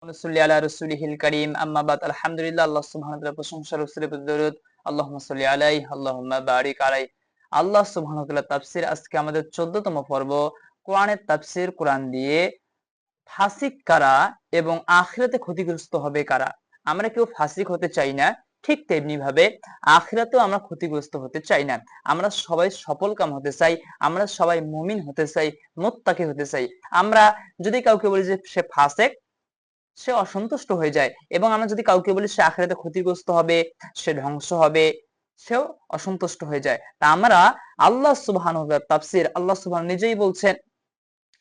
নুসাল্লি আলা রাসূলিহিল কারীম আম্মা বাদ আলহামদুলিল্লাহ আল্লাহ সুবহানাহু ওয়া তাআলা প্রশংসা রাসূলের প্রতি দরুদ আল্লাহুম্মা সাল্লি আলাইহি আল্লাহুম্মা বারিক আলাইহি। আল্লাহ সুবহানাহু ওয়া তাআলা তাফসীর আজকে আমাদের 14তম পর্ব। কোরআনের তাফসীর, কোরআন দিয়ে ফাসিক কারা এবং আখিরাতে ক্ষতিগ্রস্ত হবে কারা। আমরা কেউ ফাসিক হতে চাই না, ঠিক তেমনি ভাবে আখিরাতেও আমরা ক্ষতিগ্রস্ত হতে চাই না। আমরা সবাই সফলকাম হতে চাই, আমরা সবাই মুমিন হতে চাই, মুত্তাকি হতে চাই। আমরা যদি কাউকে বলি যে সে ফাসিক, সে অসন্তুষ্ট হয়ে যায়, এবং আমরা যদি কাউকে বলি সে আখিরাতে ক্ষতিগ্রস্ত হবে, সে ধ্বংস হবে, সেও অসন্তুষ্ট হয়ে যায়। তা আমরা আল্লাহ সুবহানাহু ওয়া তাআলা তাফসীর, আল্লাহ সুবহানাহু নিজেই বলছেন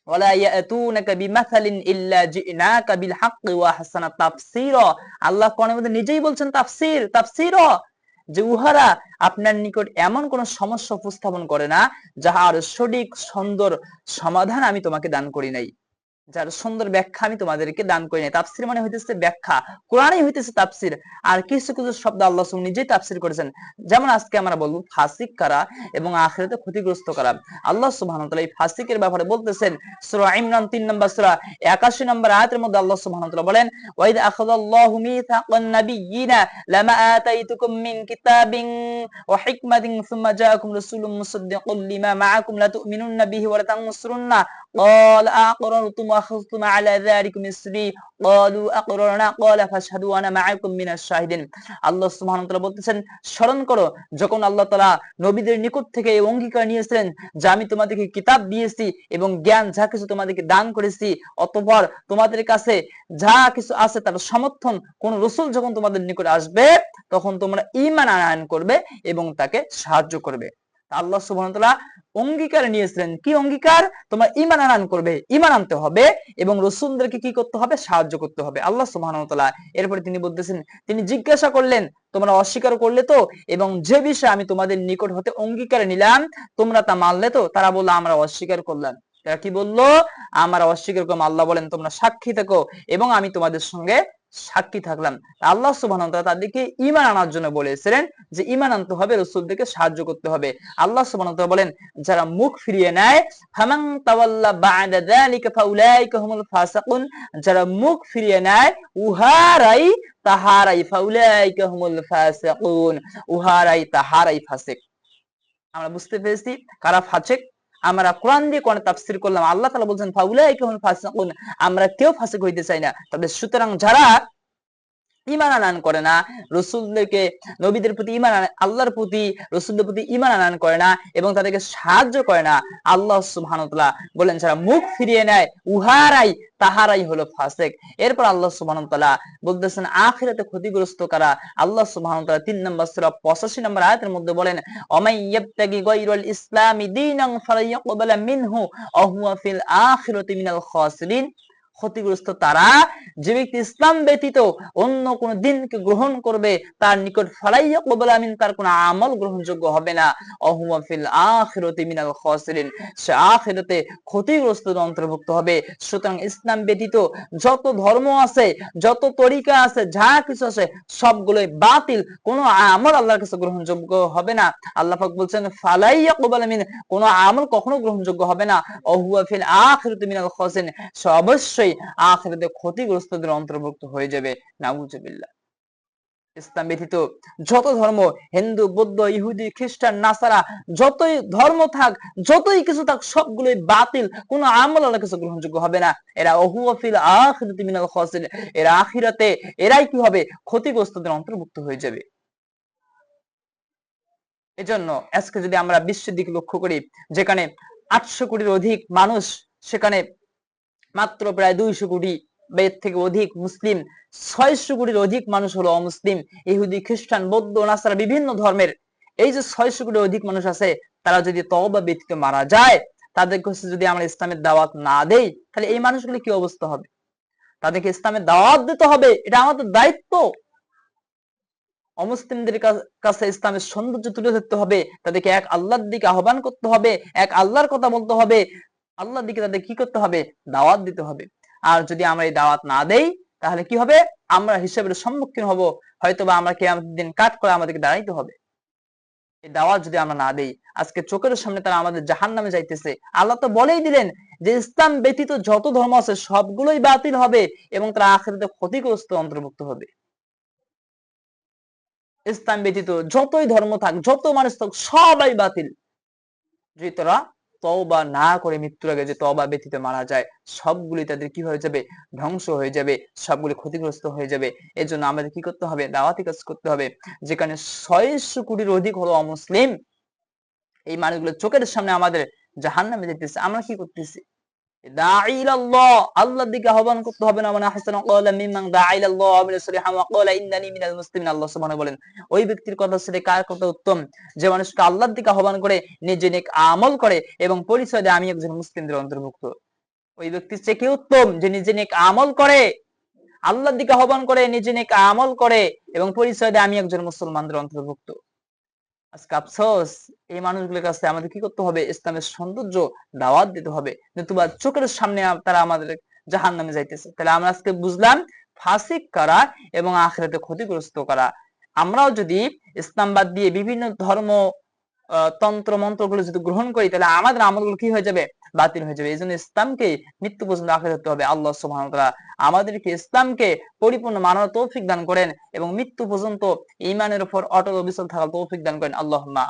ওয়ালা ইয়াতুনাকা বিমাসালিন ইল্লা জিনাকা বিল হাক্কি ওয়া আহসানা তাফসীরা। আল্লাহ কোরআনের মধ্যে নিজেই বলছেন তাফসীরা, যে উহারা আপনার নিকট এমন কোন সমস্যা উপস্থাপন করে না যাহার সঠিক সুন্দর সমাধান আমি তোমাকে দান করি নাই, যার সুন্দর ব্যাখ্যা আমি তোমাদেরকে দান করি নাই। তাফসীর মানে হইতেছে ব্যাখ্যা, কোরআনই হইতেছে তাফসীর। আর কিছু কিছু শব্দ আল্লাহ সুবহানাহু নিজেই তাফসীর করেছেন। যেমন আজকে আমরা বলবো ফাসিক কারা এবং আখিরাতে ক্ষতিগ্রস্ত কারা। আল্লাহ সুবহানাহু ওয়া তাআলা এই ফাসিকের ব্যাপারে বলতেছেন সূরা ইমরান ৩ নম্বর সূরা ৮১ নম্বর আয়াতের মধ্যে আল্লাহ সুবহানাহু ওয়া তাআলা বলেন ওয়া ইয আখাযাল্লাহু মিসাকান নাবিয়্যিনা লামা আতাইতুকুম মিন কিতাবিন ওয়া হিকমাতিন সুম্মা জাআকুম রাসূলুম মুসাদ্দিকুন লিমা মাআকুম লা তু'মিনুন্না বিহি ওয়া লা তানসুরুন্না قال أقررتم وأخذتم على ذلكم إصري قالوا أقررنا قال فاشهدوا وأنا معكم من الشاهدين। আল্লাহ সুবহানাহু ওয়া তাআলা বলতেছেন, স্মরণ করো যখন আল্লাহ তাআলা নবীদের নিকট থেকে এই অঙ্গীকার নিয়েছিলেন যে আমি তোমাদেরকে কিতাব দিয়েছি এবং জ্ঞান যা কিছু তোমাদেরকে দান করেছি, অতঃপর তোমাদের কাছে যা কিছু আছে তার সমর্থন কোন রাসূল যখন তোমাদের নিকট আসবে তখন তোমরা ঈমান আনয়ন করবে এবং তাকে সাহায্য করবে। আল্লাহ সুবহানাহু ওয়া তাআলা অঙ্গীকার নিয়েছিলেন, কি অঙ্গীকার? তোমরা ঈমান আনয়ন করবে, ঈমান আনতে হবে এবং রাসূলদেরকে কি করতে হবে? সাহায্য করতে হবে। আল্লাহ সুবহানাহু ওয়া তাআলা এরপরে তিনি বলতেছেন, তিনি জিজ্ঞাসা করলেন তোমরা অস্বীকার করলে তো, এবং যে বিষয়ে আমি তোমাদের নিকট হতে অঙ্গীকার নিলাম তোমরা তা মানলে তো? তারা বলল আমরা অস্বীকার করলাম। তারা কি বললো? আমরা অস্বীকার করলাম। আল্লাহ বলেন তোমরা সাক্ষী থাকো এবং আমি তোমাদের সঙ্গে সাক্ষী থাকলাম। আল্লাহ সুবহানাহু ওয়া তাআলা তাদেরকে ঈমান আনার জন্য বলেছিলেন যে ঈমান আনতে হবে, রাসূলদেরকে সাহায্য করতে হবে। আল্লাহ সুবহানাহু ওয়া তাআলা বলেন যারা মুখ ফিরিয়ে নেয় ফামান তাওয়াল্লা বা'দা যালিকা ফাউলাইকা হুমুল ফাসিকুন, যারা মুখ ফিরিয়ে নেয় উহারাই ফাউলাইকা হুমুল ফাসিকুন, তাহারাই ফাসিক। আমরা বুঝতে পেরেছি কারা ফাসিক। আমরা কোরআন দিয়ে কোরআন তাফসীর করলাম। আল্লাহ তাআলা বলেন ফাউলাইকা হুমুল ফাসিকুন, আমরা কেউ ফাসিক হইতে চাই না। তবে সুতরাং যারা ঈমান আনয়ন করে না, রাসূলদেরকে, নবীদের প্রতি ঈমান আনে, আল্লাহর প্রতি, রাসূলদের প্রতি ঈমান আনয়ন করে না এবং তাদেরকে সাহায্য করে না, আল্লাহ সুবহানাহু ওয়া তাআলা বলেন যারা মুখ ফিরিয়ে নেয় তাহারাই হলো ফাসিক। এরপর আল্লাহ সুবহানাহু ওয়া তাআলা বলতেছেন আখিরাতে ক্ষতিগ্রস্ত কারা। আল্লাহ সুবহানাহু ওয়া তাআলা ৩ নম্বর সূরা ৮৫ নম্বর আয়াতের মধ্যে বলেন ওয়ামান ইয়াবতাগি গায়রাল ইসলামি দীনান ফালাইয়াকবালা মিনহু ওয়া হুয়া ফিল আখিরাতি মিনাল খাসিরিন। ক্ষতিগ্রস্ত তারা যে ব্যক্তি ইসলাম ব্যতীত অন্য কোন দিনকে গ্রহণ করবে তার নিকট ফালাইয়া কবলা মিন, তার কোন আমল গ্রহণযোগ্য হবে না। ওয়া ফিল আখিরাতি মিনাল খাসিরিন, সে আখিরাতে ক্ষতিগ্রস্তদের অন্তর্ভুক্ত হবে। সুতরাং ইসলাম ব্যতীত যত ধর্ম আছে, যত তরিকা আছে, যা কিছু আছে সবগুলোই বাতিল, কোন আমল আল্লাহর কাছে গ্রহণযোগ্য হবে না। আল্লাহ পাক বলছেন ফালাইয়া কবলা মিন, কোন আমল কখনো গ্রহণযোগ্য হবে না। ওয়া ফিল আখিরাতি মিনাল খাসিরিন, সে অবশ্যই আখিরাতে ক্ষতিগ্রস্তদের অন্তর্ভুক্ত হয়ে যাবে। নাউজুবিল্লাহ। ইসলাম ব্যতীত যত ধর্ম, হিন্দু, বৌদ্ধ, ইহুদি, খ্রিস্টান, নাসারা, যতই ধর্ম থাক, যতই কিছু থাক, সবগুলোই বাতিল, কোন আমল আল্লাহর কাছে গ্রহণযোগ্য হবে না। এরা ওহুয়া ফিল আখিরাতি মিনাল খাসিরিন, এরা আখিরাতে এরাই কি হবে? ক্ষতিগ্রস্তদের অন্তর্ভুক্ত হয়ে যাবে। এজন্য আজকে যদি আমরা বিশ্বের দিকে লক্ষ্য করি, যেখানে 800 কোটির অধিক মানুষ, সেখানে মাত্র প্রায় 200 কোটি বা এর থেকে অধিক মুসলিম, 600 কোটির অধিক মানুষ হলো অমুসলিম, ইহুদি, খ্রিস্টান, বৌদ্ধ, নাসারা, বিভিন্ন ধর্মের। এই যে 600 কোটির অধিক মানুষ আছে, তারা যদি তওবা ব্যতীত মারা যায়, তাদের কাছে যদি আমরা ইসলামের দাওয়াত না দেই, তাহলে এই মানুষগুলো কি অবস্থা হবে? তাদেরকে ইসলামের দাওয়াত দিতে হবে, এটা আমাদের দায়িত্ব। অমুসলিমদের কাছে ইসলামের সৌন্দর্য তুলে ধরতে হবে, তাদেরকে এক আল্লাহর দিকে আহ্বান করতে হবে, এক আল্লাহর কথা বলতে হবে, আল্লাহর দিকে তাদের কি করতে হবে? দাওয়াত দিতে হবে। আর যদি আমরা এই দাওয়াত না দেই, তাহলে কি হবে? আমরা হিসাবের সম্মুখীন হব, হয়তোবা আমরা কিয়ামতের দিন কাঠ করে আমাদেরকে দাঁড়াইতে হবে। এই দাওয়াত যদি আমরা না দেই। আজকে চোখের সামনে তারা আমাদের জাহান্নামে যাইতেছে। আল্লাহ তো বলেই দিলেন যে ইসলাম ব্যতীত যত ধর্ম আছে সবগুলোই বাতিল হবে এবং তারা আখিরাতে ক্ষতিগ্রস্ত অন্তর্ভুক্ত হবে। ইসলাম ব্যতীত যতই ধর্ম থাক, যত মানুষ থাক, সবাই বাতিল। যদি তারা তওবা না করে মৃত্যুর আগে যে তওবা ব্যতীত মারা যায়, সবগুলি তাদের কি হয়ে যাবে? ধ্বংস হয়ে যাবে, সবগুলি ক্ষতিগ্রস্ত হয়ে যাবে। এজন্য আমাদের কি করতে হবে? দাওয়াতি কাজ করতে হবে। যেখানে 600 কোটির অধিক হলো অমুসলিম, এই মানুষগুলো চোখের সামনে আমাদের জাহান্নামে যেতেছে, আমরা কি করতেছি? দাঈ ইলাল্লাহ, আল্লাহর দিকে আহ্বান করতে হবে না। মানে আহসানা ক্বাওলাম মিম্মান দাআ ইলাল্লাহ ওয়া আমিলা সলিহান ওয়া ক্বালা ইন্নানী মিনাল মুসলিমিন। আল্লাহ সুবহানাহু বলেন, ওই ব্যক্তির কথা ছেড়ে কার কথা উত্তম? যে মানুষকে আল্লাহর দিকে আহ্বান করে, নিজে নেক আমল করে এবং পরিচয় দেয় আমি একজন মুসলিমদের অন্তর্ভুক্ত। ওই ব্যক্তির চেয়ে কে উত্তম? যে নিজে নেক আমল করে, আল্লাহর দিকে আহ্বান করে, নিজে নেক আমল করে এবং পরিচয় দেয় আমি একজন মুসলমানদের অন্তর্ভুক্ত। আজকে আফসোস, এই মানুষগুলোর কাছে আমাদের কি করতে হবে? ইসলামের সৌন্দর্য দাওয়াত দিতে হবে। নতুবা চোখের সামনে তারা আমাদের জাহান্নামে যাইতেছে। তাহলে আমরা আজকে বুঝলাম ফাসিক কারা এবং আখিরাতে ক্ষতিগ্রস্ত কারা। আমরাও যদি ইসলাম বাদ দিয়ে বিভিন্ন ধর্ম তন্ত্র মন্ত্রগুলো যদি গ্রহণ করি, তাহলে আমাদের আমলগুলো কি হয়ে যাবে? বাতিল হয়ে যাবে। এই জন্য ইসলামকে মৃত্যু পর্যন্ত আঁকড়ে ধরতে হবে। আল্লাহ সুবহানাহু ওয়া তাআলা আমাদেরকে ইসলামকে পরিপূর্ণ মানার তৌফিক দান করেন এবং মৃত্যু পর্যন্ত ঈমানের উপর অটল অবিচল থাকার তৌফিক দান করেন। আল্লাহুম্মা